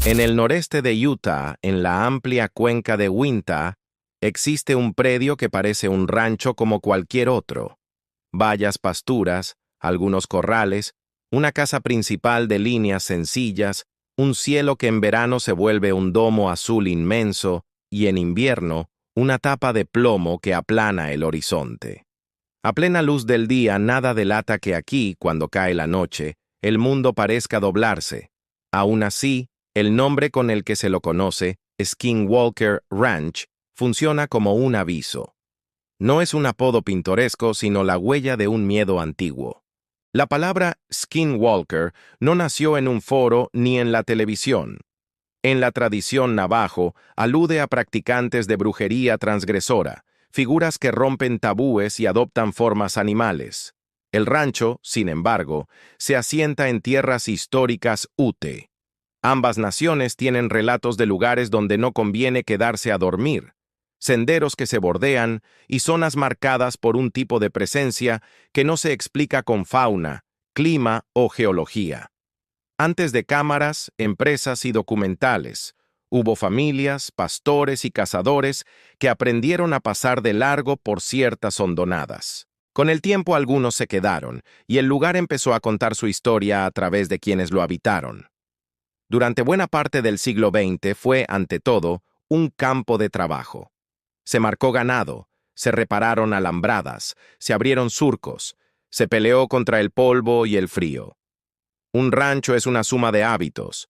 En el noreste de Utah, en la amplia cuenca de Uintah, existe un predio que parece un rancho como cualquier otro. Vallas pasturas, algunos corrales, una casa principal de líneas sencillas, un cielo que en verano se vuelve un domo azul inmenso y en invierno una tapa de plomo que aplana el horizonte. A plena luz del día nada delata que aquí, cuando cae la noche, el mundo parezca doblarse. Aún así, el nombre con el que se lo conoce, Skinwalker Ranch, funciona como un aviso. No es un apodo pintoresco, sino la huella de un miedo antiguo. La palabra Skinwalker no nació en un foro ni en la televisión. En la tradición navajo, alude a practicantes de brujería transgresora, figuras que rompen tabúes y adoptan formas animales. El rancho, sin embargo, se asienta en tierras históricas Ute. Ambas naciones tienen relatos de lugares donde no conviene quedarse a dormir, senderos que se bordean y zonas marcadas por un tipo de presencia que no se explica con fauna, clima o geología. Antes de cámaras, empresas y documentales, hubo familias, pastores y cazadores que aprendieron a pasar de largo por ciertas hondonadas. Con el tiempo algunos se quedaron, y el lugar empezó a contar su historia a través de quienes lo habitaron. Durante buena parte del siglo XX fue, ante todo, un campo de trabajo. Se marcó ganado, se repararon alambradas, se abrieron surcos, se peleó contra el polvo y el frío. Un rancho es una suma de hábitos: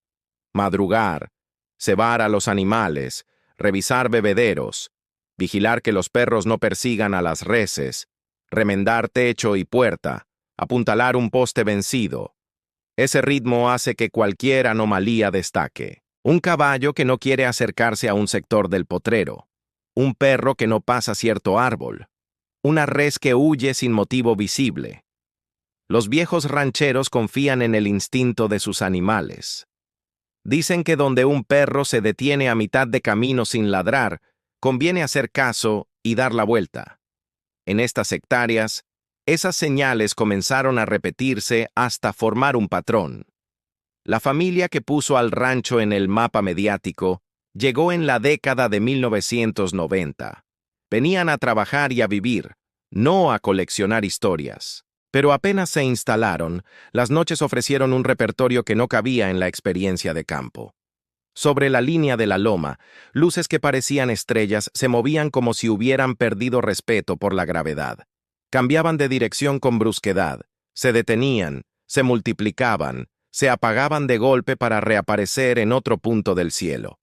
madrugar, cebar a los animales, revisar bebederos, vigilar que los perros no persigan a las reses, remendar techo y puerta, apuntalar un poste vencido. Ese ritmo hace que cualquier anomalía destaque. Un caballo que no quiere acercarse a un sector del potrero, un perro que no pasa cierto árbol, una res que huye sin motivo visible. Los viejos rancheros confían en el instinto de sus animales. Dicen que donde un perro se detiene a mitad de camino sin ladrar, conviene hacer caso y dar la vuelta. En estas hectáreas, esas señales comenzaron a repetirse hasta formar un patrón. La familia que puso al rancho en el mapa mediático llegó en la década de 1990. Venían a trabajar y a vivir, no a coleccionar historias. Pero apenas se instalaron, las noches ofrecieron un repertorio que no cabía en la experiencia de campo. Sobre la línea de la loma, luces que parecían estrellas se movían como si hubieran perdido respeto por la gravedad. Cambiaban de dirección con brusquedad, se detenían, se multiplicaban, se apagaban de golpe para reaparecer en otro punto del cielo.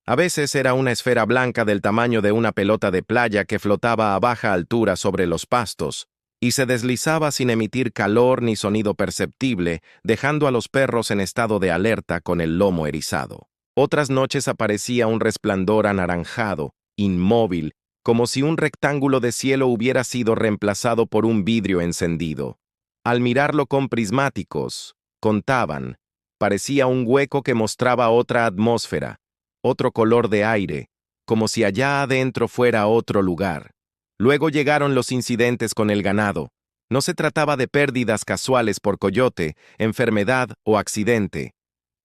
A veces era una esfera blanca del tamaño de una pelota de playa que flotaba a baja altura sobre los pastos, y se deslizaba sin emitir calor ni sonido perceptible, dejando a los perros en estado de alerta con el lomo erizado. Otras noches aparecía un resplandor anaranjado, inmóvil, como si un rectángulo de cielo hubiera sido reemplazado por un vidrio encendido. Al mirarlo con prismáticos, contaban, parecía un hueco que mostraba otra atmósfera, otro color de aire, como si allá adentro fuera otro lugar. Luego llegaron los incidentes con el ganado. No se trataba de pérdidas casuales por coyote, enfermedad o accidente.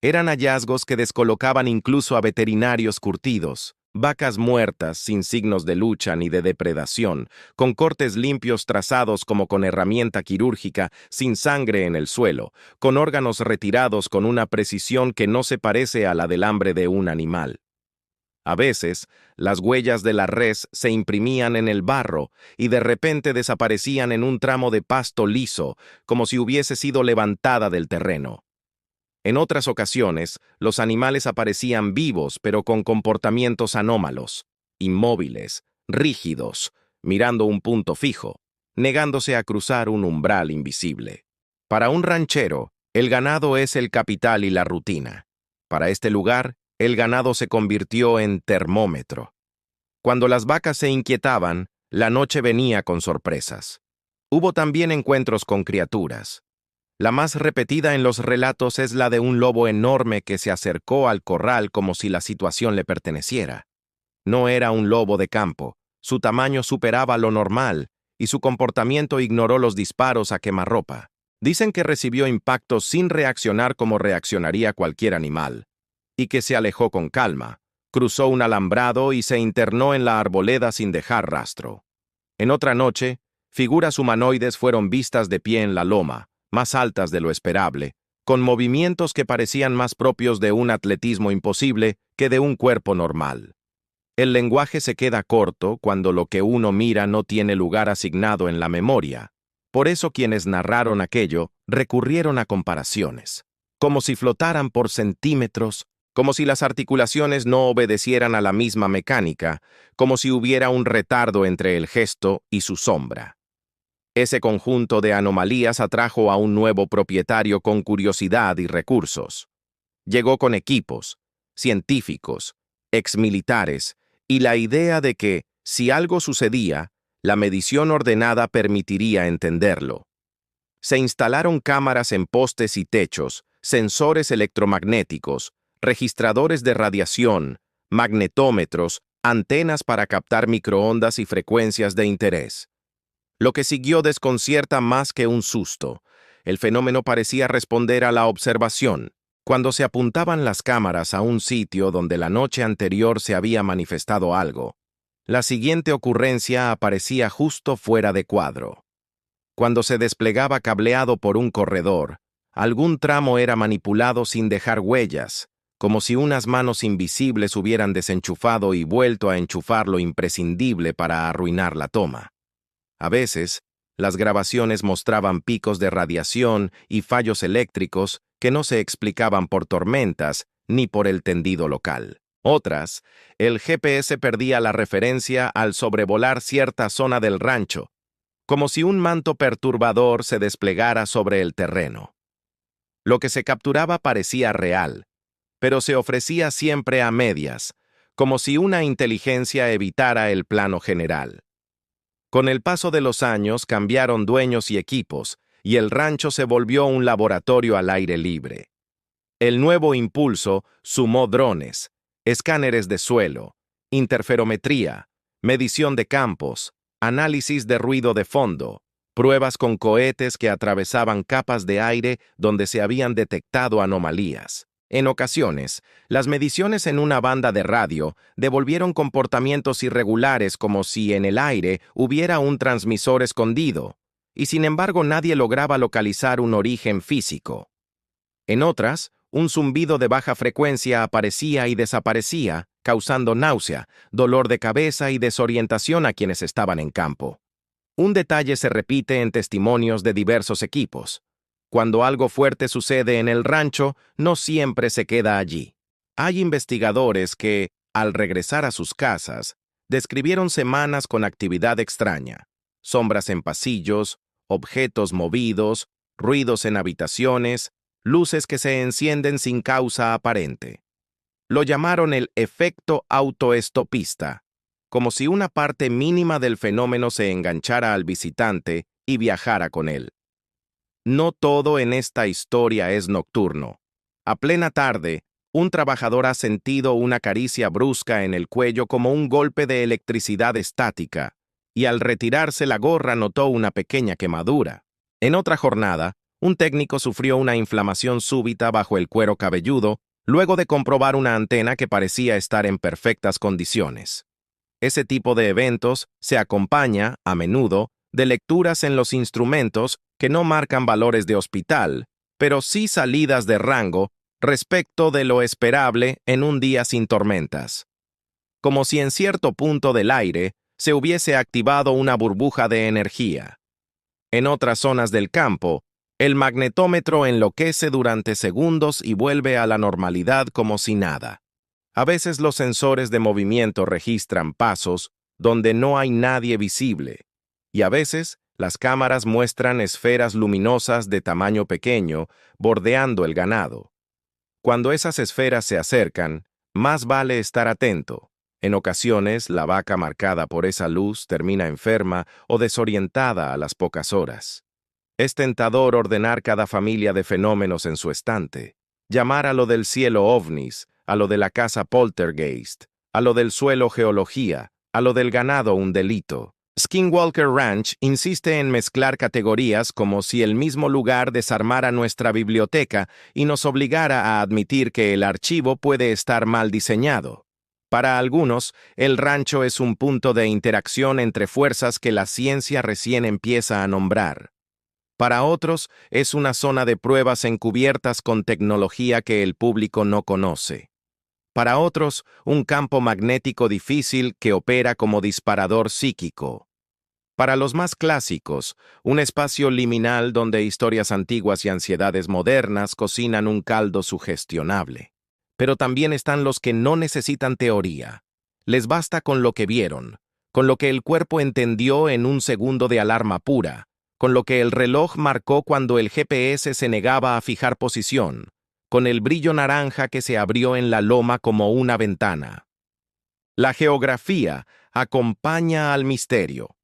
Eran hallazgos que descolocaban incluso a veterinarios curtidos. Vacas muertas, sin signos de lucha ni de depredación, con cortes limpios trazados como con herramienta quirúrgica, sin sangre en el suelo, con órganos retirados con una precisión que no se parece a la del hambre de un animal. A veces, las huellas de la res se imprimían en el barro y de repente desaparecían en un tramo de pasto liso, como si hubiese sido levantada del terreno. En otras ocasiones, los animales aparecían vivos, pero con comportamientos anómalos, inmóviles, rígidos, mirando un punto fijo, negándose a cruzar un umbral invisible. Para un ranchero, el ganado es el capital y la rutina. Para este lugar, el ganado se convirtió en termómetro. Cuando las vacas se inquietaban, la noche venía con sorpresas. Hubo también encuentros con criaturas. La más repetida en los relatos es la de un lobo enorme que se acercó al corral como si la situación le perteneciera. No era un lobo de campo, su tamaño superaba lo normal y su comportamiento ignoró los disparos a quemarropa. Dicen que recibió impactos sin reaccionar como reaccionaría cualquier animal. y que se alejó con calma, cruzó un alambrado y se internó en la arboleda sin dejar rastro. En otra noche, figuras humanoides fueron vistas de pie en la loma, más altas de lo esperable, con movimientos que parecían más propios de un atletismo imposible que de un cuerpo normal. El lenguaje se queda corto cuando lo que uno mira no tiene lugar asignado en la memoria. Por eso quienes narraron aquello recurrieron a comparaciones, como si flotaran por centímetros, como si las articulaciones no obedecieran a la misma mecánica, como si hubiera un retardo entre el gesto y su sombra. Ese conjunto de anomalías atrajo a un nuevo propietario con curiosidad y recursos. Llegó con equipos, científicos, exmilitares, y la idea de que, si algo sucedía, la medición ordenada permitiría entenderlo. Se instalaron cámaras en postes y techos, sensores electromagnéticos, registradores de radiación, magnetómetros, antenas para captar microondas y frecuencias de interés. Lo que siguió desconcierta más que un susto. El fenómeno parecía responder a la observación. Cuando se apuntaban las cámaras a un sitio donde la noche anterior se había manifestado algo, la siguiente ocurrencia aparecía justo fuera de cuadro. Cuando se desplegaba cableado por un corredor, algún tramo era manipulado sin dejar huellas, como si unas manos invisibles hubieran desenchufado y vuelto a enchufar lo imprescindible para arruinar la toma. A veces, las grabaciones mostraban picos de radiación y fallos eléctricos que no se explicaban por tormentas ni por el tendido local. Otras, el GPS perdía la referencia al sobrevolar cierta zona del rancho, como si un manto perturbador se desplegara sobre el terreno. Lo que se capturaba parecía real, pero se ofrecía siempre a medias, como si una inteligencia evitara el plano general. Con el paso de los años cambiaron dueños y equipos, y el rancho se volvió un laboratorio al aire libre. El nuevo impulso sumó drones, escáneres de suelo, interferometría, medición de campos, análisis de ruido de fondo, pruebas con cohetes que atravesaban capas de aire donde se habían detectado anomalías. En ocasiones, las mediciones en una banda de radio devolvieron comportamientos irregulares como si en el aire hubiera un transmisor escondido, y sin embargo nadie lograba localizar un origen físico. En otras, un zumbido de baja frecuencia aparecía y desaparecía, causando náusea, dolor de cabeza y desorientación a quienes estaban en campo. Un detalle se repite en testimonios de diversos equipos. Cuando algo fuerte sucede en el rancho, no siempre se queda allí. Hay investigadores que, al regresar a sus casas, describieron semanas con actividad extraña, sombras en pasillos, objetos movidos, ruidos en habitaciones, luces que se encienden sin causa aparente. Lo llamaron el efecto autoestopista, como si una parte mínima del fenómeno se enganchara al visitante y viajara con él. No todo en esta historia es nocturno. A plena tarde, un trabajador ha sentido una caricia brusca en el cuello como un golpe de electricidad estática, y al retirarse la gorra notó una pequeña quemadura. En otra jornada, un técnico sufrió una inflamación súbita bajo el cuero cabelludo, luego de comprobar una antena que parecía estar en perfectas condiciones. Ese tipo de eventos se acompaña, a menudo, de lecturas en los instrumentos que no marcan valores de hospital, pero sí salidas de rango respecto de lo esperable en un día sin tormentas. Como si en cierto punto del aire se hubiese activado una burbuja de energía. En otras zonas del campo, el magnetómetro enloquece durante segundos y vuelve a la normalidad como si nada. A veces los sensores de movimiento registran pasos donde no hay nadie visible, y a veces las cámaras muestran esferas luminosas de tamaño pequeño bordeando el ganado. Cuando esas esferas se acercan, más vale estar atento. En ocasiones, la vaca marcada por esa luz termina enferma o desorientada a las pocas horas. Es tentador ordenar cada familia de fenómenos en su estante, llamar a lo del cielo ovnis, a lo de la casa poltergeist, a lo del suelo geología, a lo del ganado un delito, Skinwalker Ranch insiste en mezclar categorías como si el mismo lugar desarmara nuestra biblioteca y nos obligara a admitir que el archivo puede estar mal diseñado. Para algunos, el rancho es un punto de interacción entre fuerzas que la ciencia recién empieza a nombrar. Para otros, es una zona de pruebas encubiertas con tecnología que el público no conoce. Para otros, un campo magnético difícil que opera como disparador psíquico. Para los más clásicos, un espacio liminal donde historias antiguas y ansiedades modernas cocinan un caldo sugestionable. Pero también están los que no necesitan teoría. Les basta con lo que vieron, con lo que el cuerpo entendió en un segundo de alarma pura, con lo que el reloj marcó cuando el GPS se negaba a fijar posición, con el brillo naranja que se abrió en la loma como una ventana. La geografía acompaña al misterio.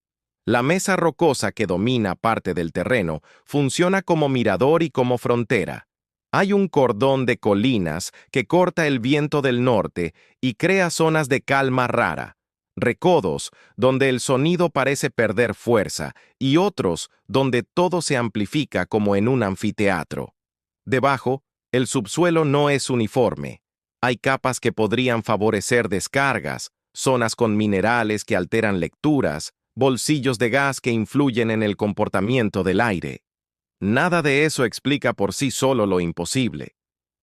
La mesa rocosa que domina parte del terreno funciona como mirador y como frontera. Hay un cordón de colinas que corta el viento del norte y crea zonas de calma rara, recodos donde el sonido parece perder fuerza y otros donde todo se amplifica como en un anfiteatro. Debajo, el subsuelo no es uniforme. Hay capas que podrían favorecer descargas, zonas con minerales que alteran lecturas, bolsillos de gas que influyen en el comportamiento del aire. Nada de eso explica por sí solo lo imposible,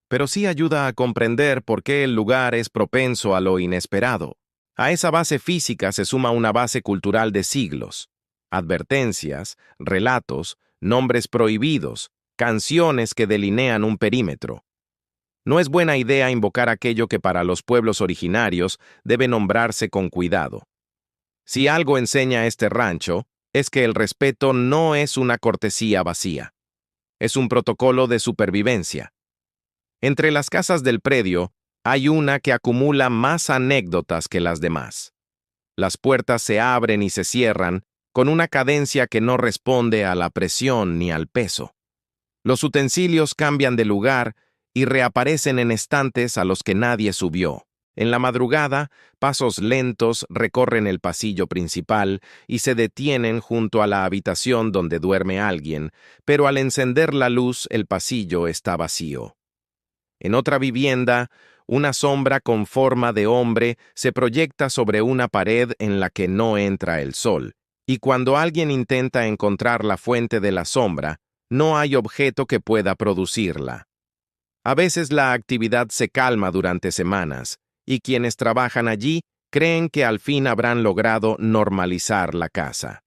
pero sí ayuda a comprender por qué el lugar es propenso a lo inesperado. A esa base física se suma una base cultural de siglos. Advertencias, relatos, nombres prohibidos, canciones que delinean un perímetro. No es buena idea invocar aquello que para los pueblos originarios debe nombrarse con cuidado. Si algo enseña este rancho, es que el respeto no es una cortesía vacía. Es un protocolo de supervivencia. Entre las casas del predio, hay una que acumula más anécdotas que las demás. Las puertas se abren y se cierran con una cadencia que no responde a la presión ni al peso. Los utensilios cambian de lugar y reaparecen en estantes a los que nadie subió. En la madrugada, pasos lentos recorren el pasillo principal y se detienen junto a la habitación donde duerme alguien, pero al encender la luz el pasillo está vacío. En otra vivienda, una sombra con forma de hombre se proyecta sobre una pared en la que no entra el sol, y cuando alguien intenta encontrar la fuente de la sombra, no hay objeto que pueda producirla. A veces la actividad se calma durante semanas, y quienes trabajan allí creen que al fin habrán logrado normalizar la casa.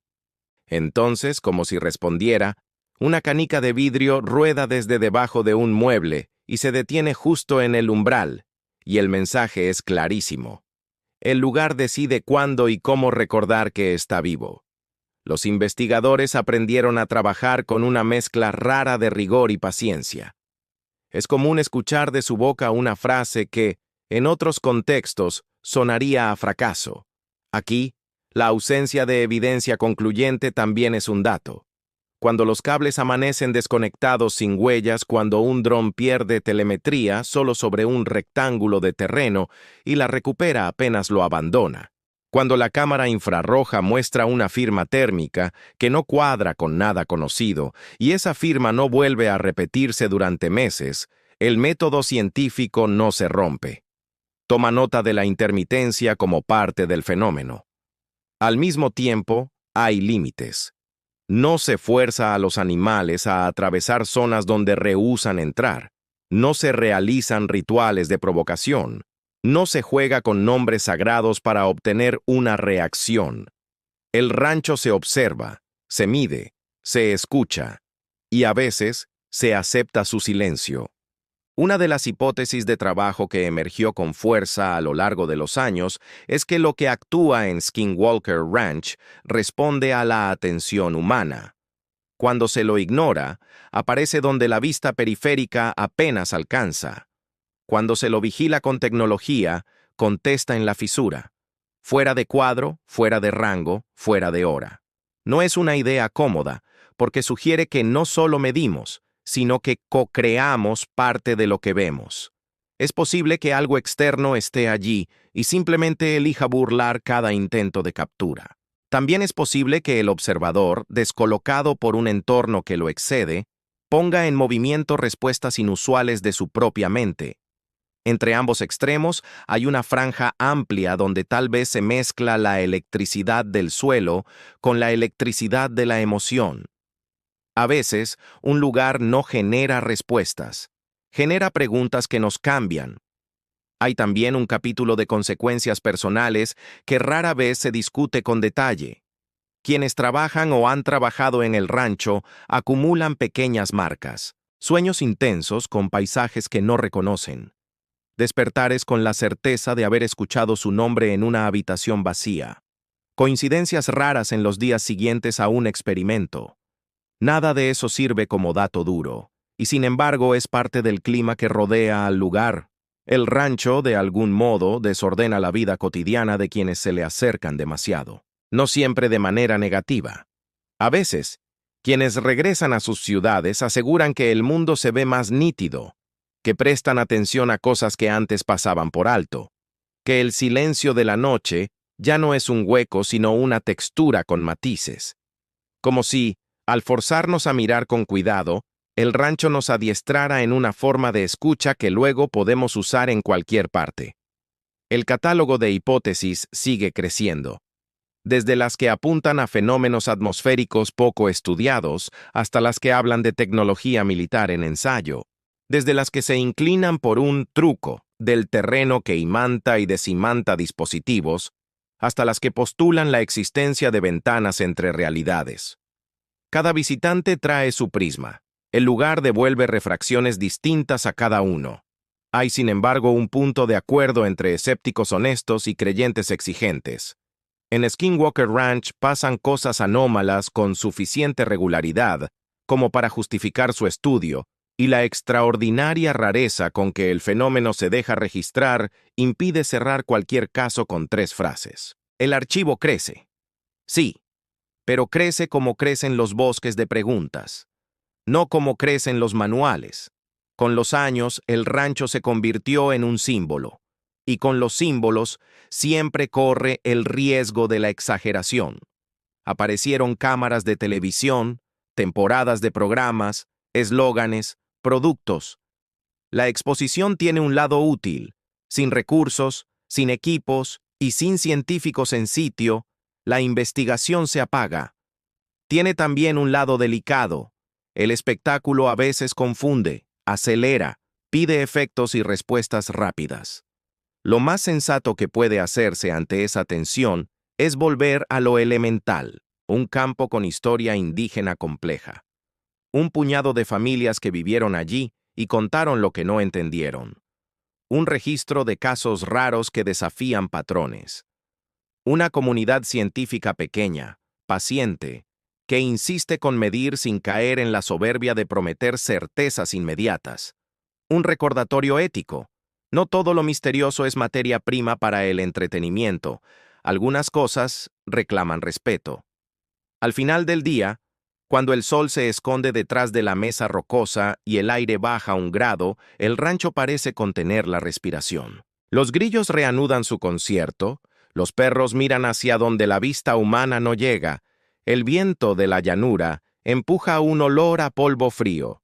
Entonces, como si respondiera, una canica de vidrio rueda desde debajo de un mueble y se detiene justo en el umbral, y el mensaje es clarísimo. El lugar decide cuándo y cómo recordar que está vivo. Los investigadores aprendieron a trabajar con una mezcla rara de rigor y paciencia. Es común escuchar de su boca una frase que, en otros contextos, sonaría a fracaso. Aquí, la ausencia de evidencia concluyente también es un dato. Cuando los cables amanecen desconectados sin huellas, cuando un dron pierde telemetría solo sobre un rectángulo de terreno y la recupera apenas lo abandona. Cuando la cámara infrarroja muestra una firma térmica que no cuadra con nada conocido y esa firma no vuelve a repetirse durante meses, el método científico no se rompe. Toma nota de la intermitencia como parte del fenómeno. Al mismo tiempo, hay límites. No se fuerza a los animales a atravesar zonas donde rehúsan entrar. No se realizan rituales de provocación. No se juega con nombres sagrados para obtener una reacción. El rancho se observa, se mide, se escucha, y a veces se acepta su silencio. Una de las hipótesis de trabajo que emergió con fuerza a lo largo de los años es que lo que actúa en Skinwalker Ranch responde a la atención humana. Cuando se lo ignora, aparece donde la vista periférica apenas alcanza. Cuando se lo vigila con tecnología, contesta en la fisura. Fuera de cuadro, fuera de rango, fuera de hora. No es una idea cómoda, porque sugiere que no solo medimos, sino que co-creamos parte de lo que vemos. Es posible que algo externo esté allí y simplemente elija burlar cada intento de captura. También es posible que el observador, descolocado por un entorno que lo excede, ponga en movimiento respuestas inusuales de su propia mente. Entre ambos extremos hay una franja amplia donde tal vez se mezcla la electricidad del suelo con la electricidad de la emoción. A veces, un lugar no genera respuestas, genera preguntas que nos cambian. Hay también un capítulo de consecuencias personales que rara vez se discute con detalle. Quienes trabajan o han trabajado en el rancho acumulan pequeñas marcas, sueños intensos con paisajes que no reconocen, despertares con la certeza de haber escuchado su nombre en una habitación vacía, coincidencias raras en los días siguientes a un experimento. Nada de eso sirve como dato duro, y sin embargo es parte del clima que rodea al lugar. El rancho, de algún modo, desordena la vida cotidiana de quienes se le acercan demasiado, no siempre de manera negativa. A veces, quienes regresan a sus ciudades aseguran que el mundo se ve más nítido, que prestan atención a cosas que antes pasaban por alto, que el silencio de la noche ya no es un hueco sino una textura con matices. Como si, al forzarnos a mirar con cuidado, el rancho nos adiestrara en una forma de escucha que luego podemos usar en cualquier parte. El catálogo de hipótesis sigue creciendo, desde las que apuntan a fenómenos atmosféricos poco estudiados hasta las que hablan de tecnología militar en ensayo, desde las que se inclinan por un truco del terreno que imanta y desimanta dispositivos, hasta las que postulan la existencia de ventanas entre realidades. Cada visitante trae su prisma. El lugar devuelve refracciones distintas a cada uno. Hay, sin embargo, un punto de acuerdo entre escépticos honestos y creyentes exigentes. En Skinwalker Ranch pasan cosas anómalas con suficiente regularidad como para justificar su estudio, y la extraordinaria rareza con que el fenómeno se deja registrar impide cerrar cualquier caso con 3 frases. El archivo crece. Sí, pero crece como crecen los bosques de preguntas, no como crecen los manuales. Con los años, el rancho se convirtió en un símbolo, y con los símbolos siempre corre el riesgo de la exageración. Aparecieron cámaras de televisión, temporadas de programas, eslóganes, productos. La exposición tiene un lado útil. Sin recursos, sin equipos y sin científicos en sitio, la investigación se apaga. Tiene también un lado delicado. El espectáculo a veces confunde, acelera, pide efectos y respuestas rápidas. Lo más sensato que puede hacerse ante esa tensión es volver a lo elemental, un campo con historia indígena compleja. Un puñado de familias que vivieron allí y contaron lo que no entendieron. Un registro de casos raros que desafían patrones. Una comunidad científica pequeña, paciente, que insiste con medir sin caer en la soberbia de prometer certezas inmediatas. Un recordatorio ético. No todo lo misterioso es materia prima para el entretenimiento. Algunas cosas reclaman respeto. Al final del día, cuando el sol se esconde detrás de la mesa rocosa y el aire baja 1 grado, el rancho parece contener la respiración. Los grillos reanudan su concierto, los perros miran hacia donde la vista humana no llega, el viento de la llanura empuja un olor a polvo frío.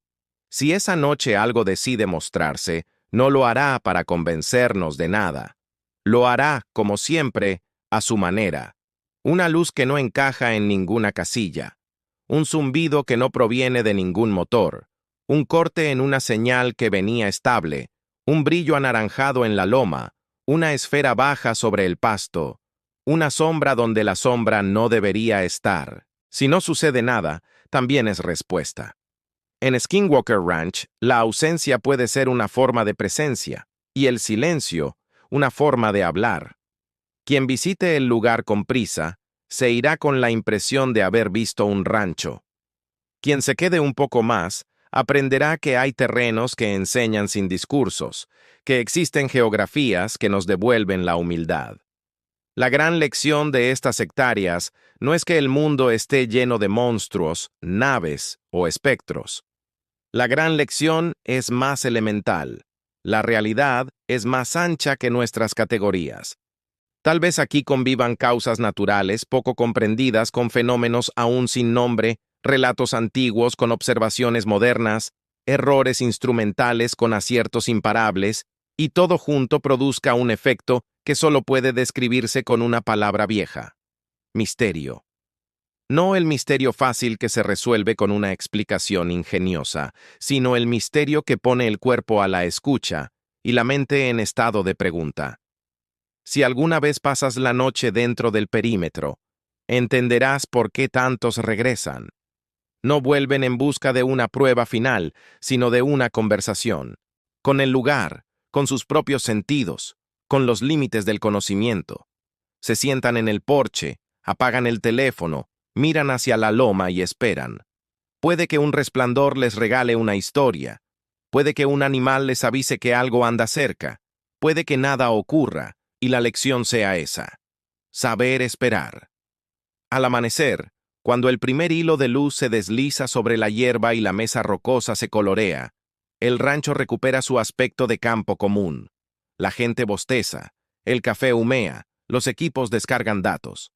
Si esa noche algo decide mostrarse, no lo hará para convencernos de nada. Lo hará, como siempre, a su manera. Una luz que no encaja en ninguna casilla. Un zumbido que no proviene de ningún motor. Un corte en una señal que venía estable. Un brillo anaranjado en la loma. Una esfera baja sobre el pasto. Una sombra donde la sombra no debería estar. Si no sucede nada, también es respuesta. En Skinwalker Ranch, la ausencia puede ser una forma de presencia, y el silencio, una forma de hablar. Quien visite el lugar con prisa, se irá con la impresión de haber visto un rancho. Quien se quede un poco más, aprenderá que hay terrenos que enseñan sin discursos, que existen geografías que nos devuelven la humildad. La gran lección de estas hectáreas no es que el mundo esté lleno de monstruos, naves o espectros. La gran lección es más elemental. La realidad es más ancha que nuestras categorías. Tal vez aquí convivan causas naturales poco comprendidas con fenómenos aún sin nombre, relatos antiguos con observaciones modernas, errores instrumentales con aciertos imparables, y todo junto produzca un efecto que solo puede describirse con una palabra vieja: misterio. No el misterio fácil que se resuelve con una explicación ingeniosa, sino el misterio que pone el cuerpo a la escucha y la mente en estado de pregunta. Si alguna vez pasas la noche dentro del perímetro, entenderás por qué tantos regresan. No vuelven en busca de una prueba final, sino de una conversación, con el lugar, con sus propios sentidos, con los límites del conocimiento. Se sientan en el porche, apagan el teléfono, miran hacia la loma y esperan. Puede que un resplandor les regale una historia, puede que un animal les avise que algo anda cerca, puede que nada ocurra, y la lección sea esa: saber esperar. Al amanecer, cuando el primer hilo de luz se desliza sobre la hierba y la mesa rocosa se colorea, el rancho recupera su aspecto de campo común. La gente bosteza, el café humea, los equipos descargan datos.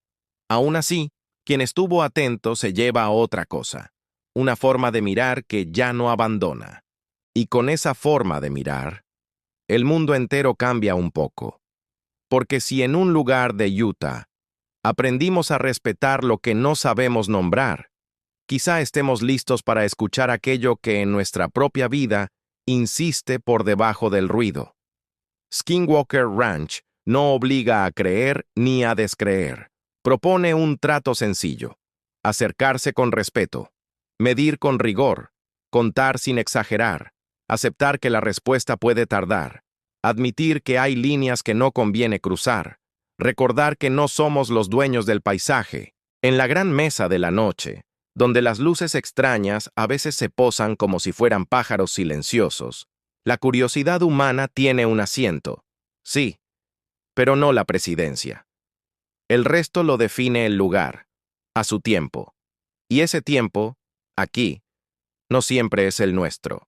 Aún así, quien estuvo atento se lleva a otra cosa, una forma de mirar que ya no abandona. Y con esa forma de mirar, el mundo entero cambia un poco. Porque si en un lugar de Utah aprendimos a respetar lo que no sabemos nombrar, quizá estemos listos para escuchar aquello que en nuestra propia vida insiste por debajo del ruido. Skinwalker Ranch no obliga a creer ni a descreer. Propone un trato sencillo: acercarse con respeto, medir con rigor, contar sin exagerar, aceptar que la respuesta puede tardar, admitir que hay líneas que no conviene cruzar, recordar que no somos los dueños del paisaje. En la gran mesa de la noche, donde las luces extrañas a veces se posan como si fueran pájaros silenciosos, la curiosidad humana tiene un asiento. Sí, pero no la presidencia. El resto lo define el lugar, a su tiempo. Y ese tiempo, aquí, no siempre es el nuestro.